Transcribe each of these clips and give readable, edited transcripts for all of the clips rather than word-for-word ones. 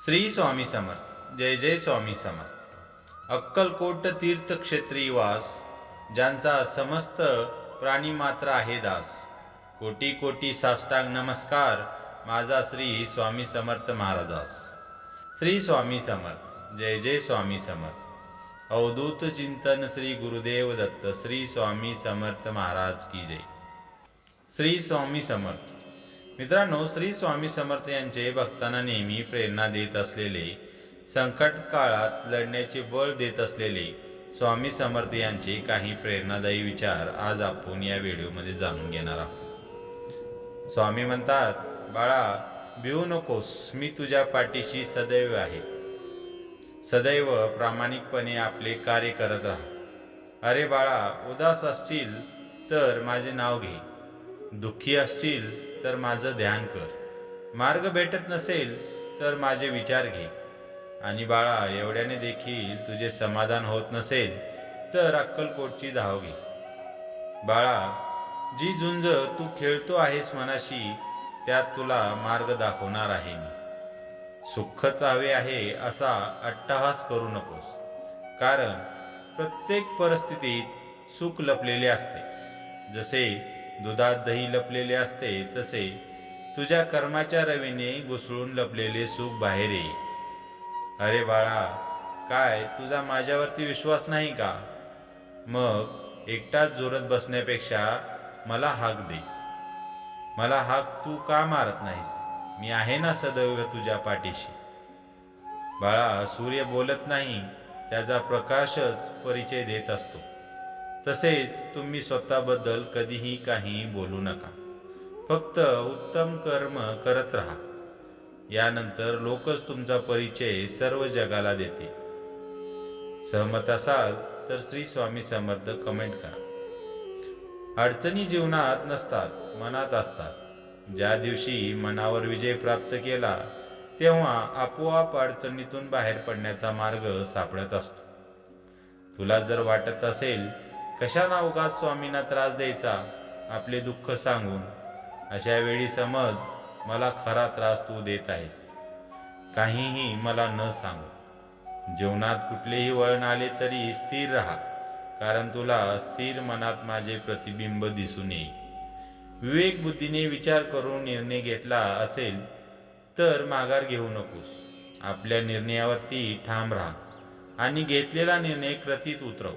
श्री स्वामी समर्थ. जय जय स्वामी समर्थ. अक्कलकोट तीर्थक्षेत्री वास, ज्यांचा समस्त प्राणी मात्र आहे दास. कोटी कोटी साष्टांग नमस्कार, माझा श्री स्वामी समर्थ महाराजास. श्री स्वामी समर्थ. जय जय स्वामी समर्थ. अवधूत चिंतन श्री गुरुदेव दत्त. श्री स्वामी समर्थ महाराज की जय. श्री स्वामी समर्थ. मित्रांनो, श्री स्वामी समर्थ यांचे भक्तांना नेहमी प्रेरणा देत असलेले, संकट काळात लढण्याचे बळ देत असलेले स्वामी समर्थ यांचे काही प्रेरणादायी विचार आज आपण या व्हिडिओमध्ये जाणून घेणार आहोत. स्वामी म्हणतात, बाळा भिवू नकोस, मी तुझ्या पाठीशी सदैव आहे. सदैव प्रामाणिकपणे आपले कार्य करत राहा. अरे बाळा, उदास असशील तर माझे नाव घे, दुःखी असशील तर माझं ध्यान कर, मार्ग भेटत नसेल तर माझे विचार घे. आणि बाळा, एवढ्याने देखील तुझे समाधान होत नसेल तर अक्कलकोटची धाव घे. बाळा, जी झुंज तू खेळतो आहेस मनाशी, त्यात तुला मार्ग दाखवणार आहे मी. सुखच हवे आहे असा अट्टहास करू नकोस, कारण प्रत्येक परिस्थितीत सुख लपलेले असते. जसे दुधात दही लपलेले असते, तसे तुझ्या कर्माच्या रवीने घुसळून लपलेले सुख बाहेर येईल. अरे बाळा, काय तुझा माझ्यावरती विश्वास नाही का? मग एकटाच जोरत बसण्यापेक्षा मला हाक दे. मला हाक तू का मारत नाहीस? मी आहे ना सदैव तुझ्या पाठीशी. बाळा, सूर्य बोलत नाही, त्याचा प्रकाशच परिचय देत असतो. तसेच तुम्ही स्वतःबद्दल कधीही काही बोलू नका. फक्त उत्तम कर्म करत राहा. यानंतर लोकच तुमचा परिचय सर्व जगाला देतील. सहमत असाल तर श्री स्वामी समर्थ कमेंट करा. अडचणी जीवनात नसतात, मनात असतात. ज्या दिवशी मनावर विजय प्राप्त केला, तेव्हा आपोआप अडचणीतून बाहेर पडण्याचा मार्ग सापडत असतो. तुला जर वाटत असेल, कशाला उगाच स्वामींना त्रास द्यायचा आपले दुःख सांगून, अशा वेळी समज, मला खरा त्रास तू देत आहेस. काहीही मला न सांगू. जीवनात कुठलेही वळण आले तरी स्थिर राहा, कारण तुला स्थिर मनात माझे प्रतिबिंब दिसून येईल. विवेक बुद्धीने विचार करून निर्णय घेतला असेल तर माघार घेऊ नकोस. आपल्या निर्णयावरती ठाम राहा आणि घेतलेला निर्णय कृतीत उतरव.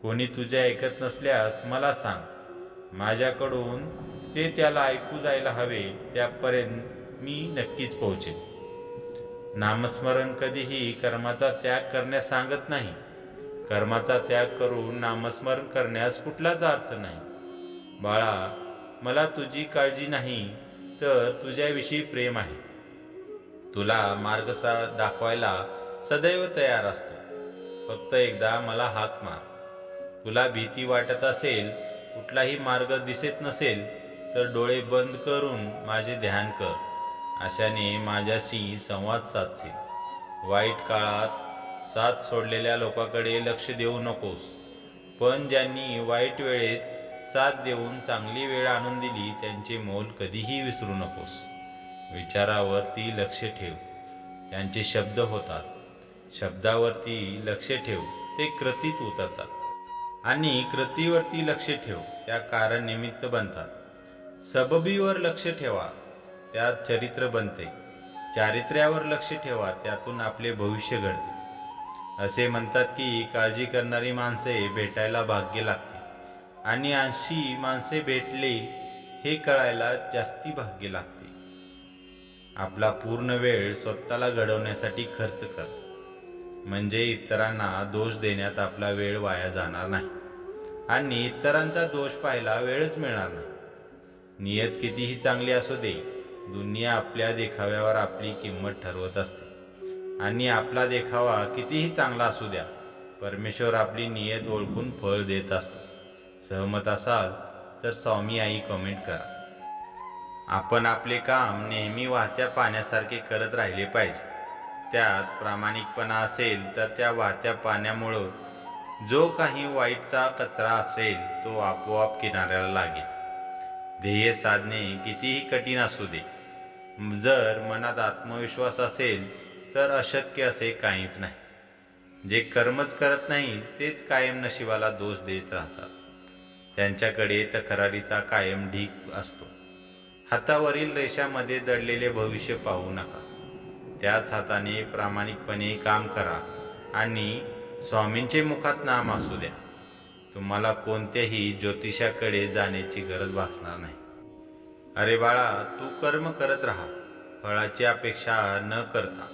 कोणी तुझे ऐकत नसल्यास मला सांग. माझ्याकडून ते त्याला ऐकू जायला हवे त्यापर्यंत मी नक्कीच पोहोचेन. नामस्मरण कधीही कर्माचा त्याग करण्यास सांगत नाही. कर्माचा त्याग करून नामस्मरण करण्यास कुठलाच अर्थ नाही. बाळा, मला तुझी काळजी नाही तर तुझ्याविषयी प्रेम आहे. तुला मार्ग दाखवायला सदैव तयार असतो. फक्त एकदा मला हाक मार. तुला भीती वाटत असेल, कुठलाही मार्ग दिसत नसेल तर डोळे बंद करून माझे ध्यान कर. अशाने माझ्याशी संवाद साधशील. वाईट काळात साथ सोडलेल्या लोकांकडे लक्ष देऊ नकोस, पण ज्यांनी वाईट वेळेत साथ देऊन चांगली वेळ आणून दिली त्यांचे मोल कधीही विसरू नकोस. विचारावरती लक्ष ठेव, त्यांचे शब्द होतात. शब्दावरती लक्ष ठेव, ते कृतीत उतरतात. आणि कृतीवरती लक्ष ठेव, त्या कारण निमित्त बनतात. सबबीवर लक्ष ठेवा, त्यात चरित्र बनते. चारित्र्यावर लक्ष ठेवा, त्यातून आपले भविष्य घडते. असे म्हणतात की काळजी करणारी माणसे भेटायला भाग्य लागते, आणि 80 माणसे भेटले हे कळायला जास्ती भाग्य लागते. आपला पूर्ण वेळ स्वतःला घडवण्यासाठी खर्च कर, म्हणजे इतरांना दोष देण्यात आपला वेळ वाया जाणार नाही आणि इतरांचा दोष पाहायला वेळच मिळणार नाही. नियत कितीही चांगली असू दे, दुनिया आपल्या देखाव्यावर आपली किंमत ठरवत असते. आणि आपला देखावा कितीही चांगला असू द्या, परमेश्वर आपली नियत ओळखून फळ देत असतो. सहमत असाल तर स्वामी आई कमेंट करा. आपण आपले काम नेहमी वाहत्या पाण्यासारखे करत राहिले पाहिजे. त्यात प्रामाणिकपणा असेल तर त्या वाहत्या पाण्यामुळं जो काही वाईटचा कचरा असेल तो आपोआप किनाऱ्याला लागेल. ध्येय साधणे कितीही कठीण असू दे, जर मनात आत्मविश्वास असेल तर अशक्य असे काहीच नाही. जे कर्मच करत नाही तेच कायम नशिबाला दोष देत राहतात. त्यांच्याकडे तक्रारीचा कायम ढीग असतो. हातावरील रेषामध्ये दडलेले भविष्य पाहू नका. त्याच हाताने प्रामाणिकपणे काम करा आणि स्वामींचे मुखात नाम असू द्या. तुम्हाला कोणत्याही ज्योतिषाकडे जाण्याची गरज भासणार नाही. अरे बाळा, तू कर्म करत राहा, फळाची अपेक्षा न करता.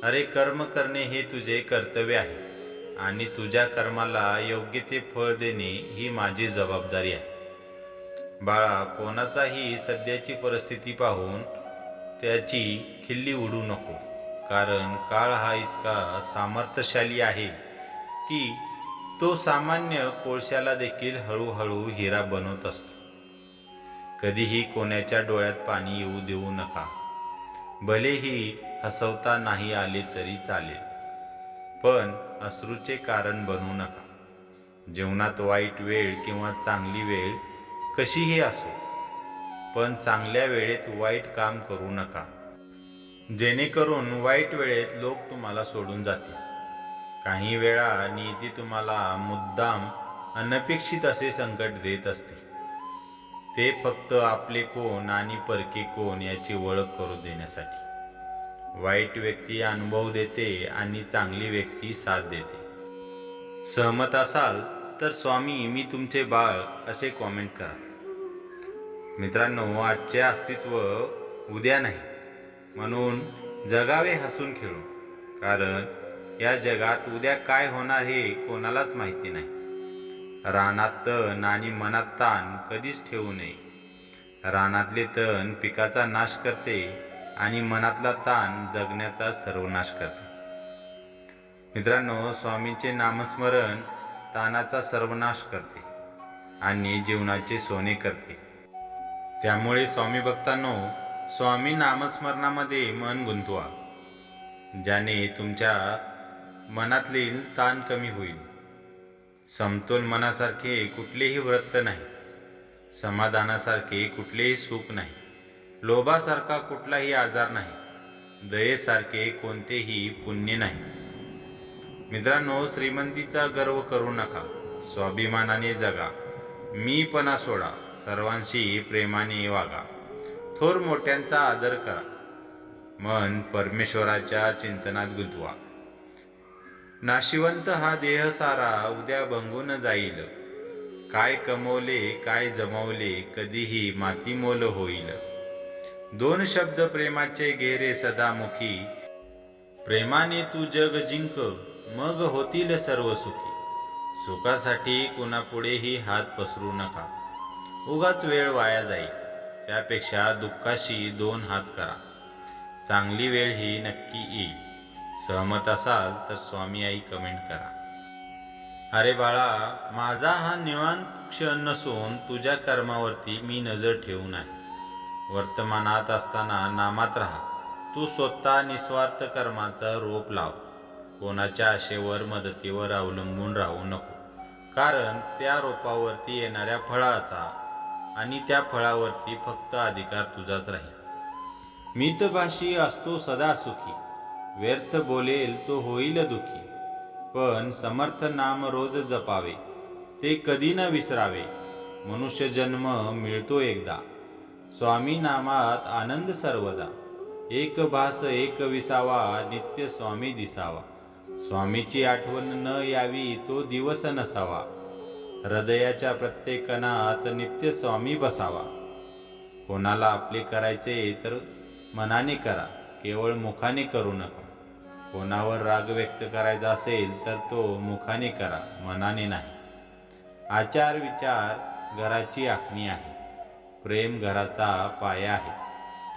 अरे कर्म करणे हे तुझे कर्तव्य आहे आणि तुझ्या कर्माला योग्य ते फळ देणे ही माझी जबाबदारी आहे. बाळा, कोणाचाही सध्याची परिस्थिती पाहून त्याची खिल्ली उडू नको, कारण काळ हा इतका सामर्थ्यशाली आहे की तो सामान्य कोळशाला देखील हळूहळू हिरा बनवत असतो. कधीही कोणाच्या डोळ्यात पाणी येऊ देऊ नका. भलेही हसवता नाही आले तरी चालेल, पण अश्रूचे कारण बनू नका. जीवनात वाईट वेळ किंवा चांगली वेळ कशीही असो, पण चांगल्या वेळेत वाईट काम करू नका, जेणेकरून वाईट वेळेत लोक तुम्हाला सोडून जातील. काही वेळा नियती तुम्हाला मुद्दाम अनपेक्षित असे संकट देत असते. ते फक्त आपले कोण आणि परके कोण याची ओळख करू देण्यासाठी. वाईट व्यक्ती अनुभव देते आणि चांगली व्यक्ती साथ देते. सहमत असाल तर स्वामी मी तुमचे बाळ असे कॉमेंट करा. मित्रांनो, आजचे अस्तित्व उद्या नाही, म्हणून जगावे हसून खेळून. कारण या जगात उद्या काय होणार हे कोणालाच माहिती नाही. रानात तण आणि मनात ताण कधीच ठेवू नये. रानातले तण पिकाचा नाश करते आणि मनातला ताण जगण्याचा सर्वनाश करते. मित्रांनो, स्वामींचे नामस्मरण ताणाचा सर्वनाश करते आणि जीवनाचे सोने करते. त्यामुळे स्वामी भक्तांनो, स्वामी नामस्मरणामध्ये मन गुंतवा, ज्याने तुमच्या मनातील ताण कमी होईल. समतोल मनासारखे कुठलेही व्रत नाही, समाधानासारखे कुठलेही सुख नाही, लोभासारखा कुठलाही आजार नाही, दयेसारखे कोणतेही पुण्य नाही. मित्रांनो, श्रीमंतीचा गर्व करू नका, स्वाभिमानाने जगा, मीपणा सोडा, सर्वांशी प्रेमाने वागा, थोर मोठ्यांचा आदर करा, मन परमेश्वराच्या चिंतनात गुंतवा. नाशिवंत हा देह सारा उद्या भंगून जाईल. काय कमवले काय जमवले कधीही मातीमोल होईल. दोन शब्द प्रेमाचे गेरे सदामुखी, प्रेमाने तू जग जिंक, मग होतील सर्व सुखी. सुखासाठी कुणापुढेही हात पसरू नका, उगाच वेळ वाया जाईल. त्यापेक्षा दुःखाशी दोन हात करा, चांगली वेळ ही नक्की येईल. सहमत असाल तर स्वामी आई कमेंट करा. अरे बाळा, माझा हा निवांत क्षण नसून तुझ्या कर्मावरती मी नजर ठेवून आहे. वर्तमानात असताना नामात राहा. तू स्वतः निस्वार्थ कर्माचा रोप लाव. कोणाच्या आशेवर मदतीवर अवलंबून राहू नको, कारण त्या रोपावरती येणाऱ्या फळाचा आणि त्या फळावरती फक्त अधिकार तुझाच राहील. मितभाषी असतो सदा सुखी, व्यर्थ बोलेल तो होईल दुखी. पण समर्थ नाम रोज जपावे, ते कधी न विसरावे. मनुष्य जन्म मिळतो एकदा, स्वामी नामात आनंद सर्वदा. एक भास एक विसावा, नित्य स्वामी दिसावा. स्वामीची आठवण न यावी तो दिवस नसावा. हृदयाच्या प्रत्येक कणात नित्य स्वामी बसावा. कोणाला आपले करायचे तर मनाने करा, केवळ मुखाने करू नका. कोणावर राग व्यक्त करायचा असेल तर तो मुखाने करा, मनाने नाही. आचार विचार घराची आखणी आहे, प्रेम घराचा पाया आहे.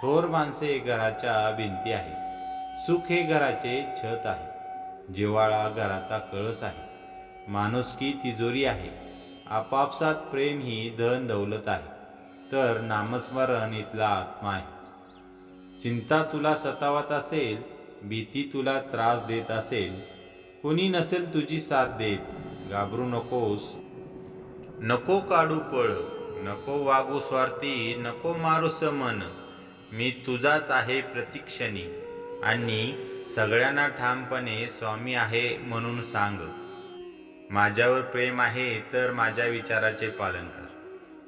थोर माणसे घराच्या भिंती आहे, सुख हे घराचे छत आहे. जिव्हाळा घराचा कळस आहे, माणुसकी तिजोरी आहे. आपापसात प्रेम ही धन दौलत आहे, तर नामस्मरण इथला आत्मा आहे. चिंता तुला सतावत असेल, भीती तुला त्रास देत असेल, कुणी नसेल तुझी साथ देत, घाबरू नकोस. नको काढू पळ, नको वागू स्वार्थी, नको मारूस मन. मी तुझाच आहे प्रतिक्षणी आणि सगळ्यांना ठामपणे स्वामी आहे म्हणून सांग. माझ्यावर प्रेम आहे तर माझ्या विचाराचे पालन कर.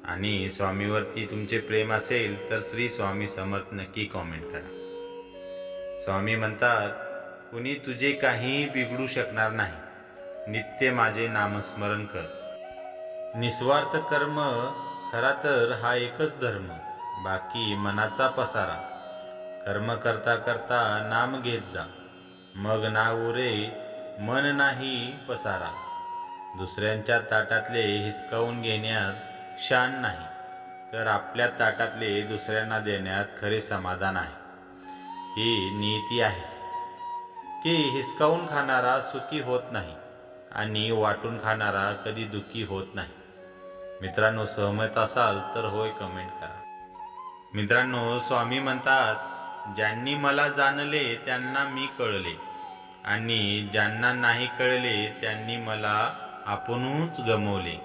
आणि स्वामीवरती तुमचे प्रेम असेल तर श्री स्वामी समर्थ नक्की कॉमेंट करा. स्वामी म्हणतात, कुणी तुझे काहीही बिघडू शकणार नाही. नित्य माझे नामस्मरण कर. निस्वार्थ कर्म खरा तर हा एकच धर्म, बाकी मनाचा पसारा. कर्म करता करता नाम घेत जा, मग ना उरे मन नाही पसारा. दुसऱ्यांच्या ताटातले हिसकावून घेण्यात शान नाही, तर आपल्या ताटातले दुसऱ्यांना देण्यात खरे समाधान आहे. ही नीती आहे की हिसकावून खाणारा सुखी होत नाही आणि वाटून खाणारा कधी दुःखी होत नाही. मित्रांनो, सहमत असाल तर होय कमेंट करा. मित्रांनो, स्वामी म्हणतात, ज्यांनी मला जाणले त्यांना मी कळले, आणि ज्यांना नाही कळले त्यांनी मला आपणहूच गमवले.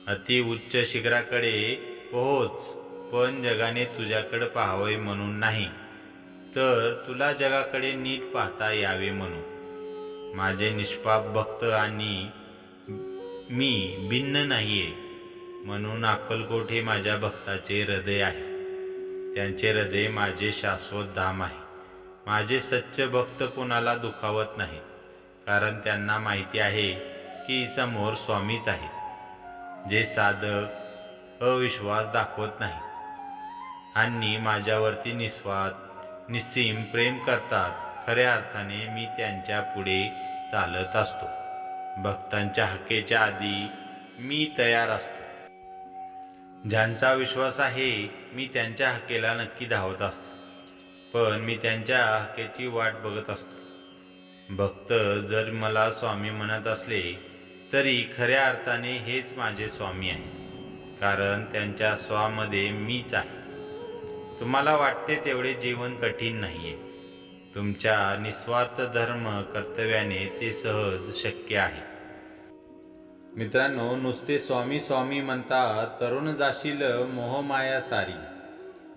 अति उच्च शिखराकडे पोहोच, पण जगाने तुझ्याकडे पाहावे म्हणून नाही, तर तुला जगाकडे नीट पाहता यावे म्हणून. माझे निष्पाप भक्त आणि मी भिन्न नाहीये, म्हणून अक्कलकोट हे माझ्या भक्ताचे हृदय आहे. त्यांचे हृदय माझे शाश्वत धाम आहे. माझे सच्चे भक्त कोणाला दुखावत नाही, कारण त्यांना माहिती आहे की समोर स्वामीच आहे, जे साधक अविश्वास दाखवत नाही आणि माझ्यावरती निस्सीम प्रेम करतात. खऱ्या अर्थाने मी त्यांच्या पुढे चालत असतो. भक्तांच्या हाकेच्या आधी मी तयार असतो. ज्यांचा विश्वास आहे मी त्यांच्या हाकेला नक्की धावत असतो, पण मी त्यांच्या हाकेची वाट बघत असतो. भक्त जर मला स्वामी म्हणत असले तरी खऱ्या अर्थाने हेच माझे स्वामी आहे, कारण त्यांच्या स्वामध्ये मीच आहे. तुम्हाला वाटते तेवढे जीवन कठीण नाहीये. तुमच्या निस्वार्थ धर्म कर्तव्याने ते सहज शक्य आहे. मित्रांनो, नुसते स्वामी स्वामी म्हणता तरुण जाशील मोहमाया सारी.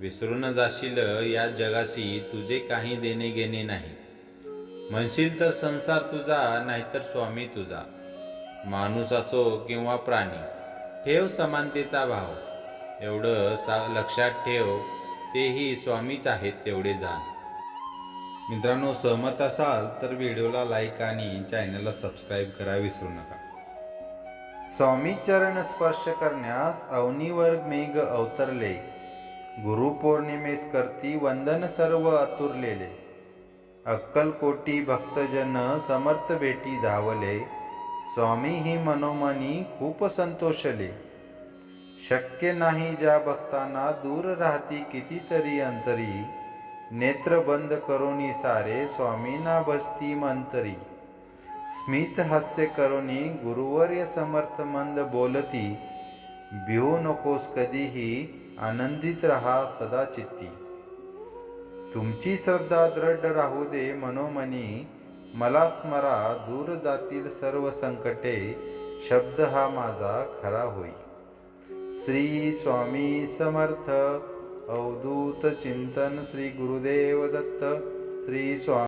विसरून जाशील या जगाशी तुझे काही देणे घेणे नाही. म्हणशील तर संसार तुझा, नाहीतर स्वामी तुझा. माणूस असो किंवा प्राणी, ठेव समानतेचा भाव. एवढं लक्षात ठेव, तेही स्वामीच आहेत तेवढे जाण. मित्रांनो, सहमत असाल तर व्हिडिओला लाईक आणि चॅनलला सबस्क्राईब करा विसरू नका. स्वामी चरण स्पर्श करण्यास अवनीवर मेघ अवतरले. गुरुपौर्णिमेस करती वंदन सर्व आतुरलेले. अक्कलकोटी भक्तजन समर्थ भेटी धावले. स्वामी ही मनोमनी खूप संतोषले. शक्य नाही ज्या भक्तांना दूर राहती कितीतरी अंतरी. नेत्र बंद करोनी सारे स्वामींना बसती मंतरी. स्मित हास्य करोनी गुरुवर्य समर्थ मंद बोलती. भिवू नकोस कधीही, आनंदित रहा सदा चित्ती. तुमची श्रद्धा दृढ राहू दे मनोमनी. मला स्मरा, दूर जातील सर्व संकटे. शब्द हा माझा खरा होई. श्री स्वामी समर्थ. अवधूत चिंतन श्री गुरुदेव दत्त. श्री स्वामी.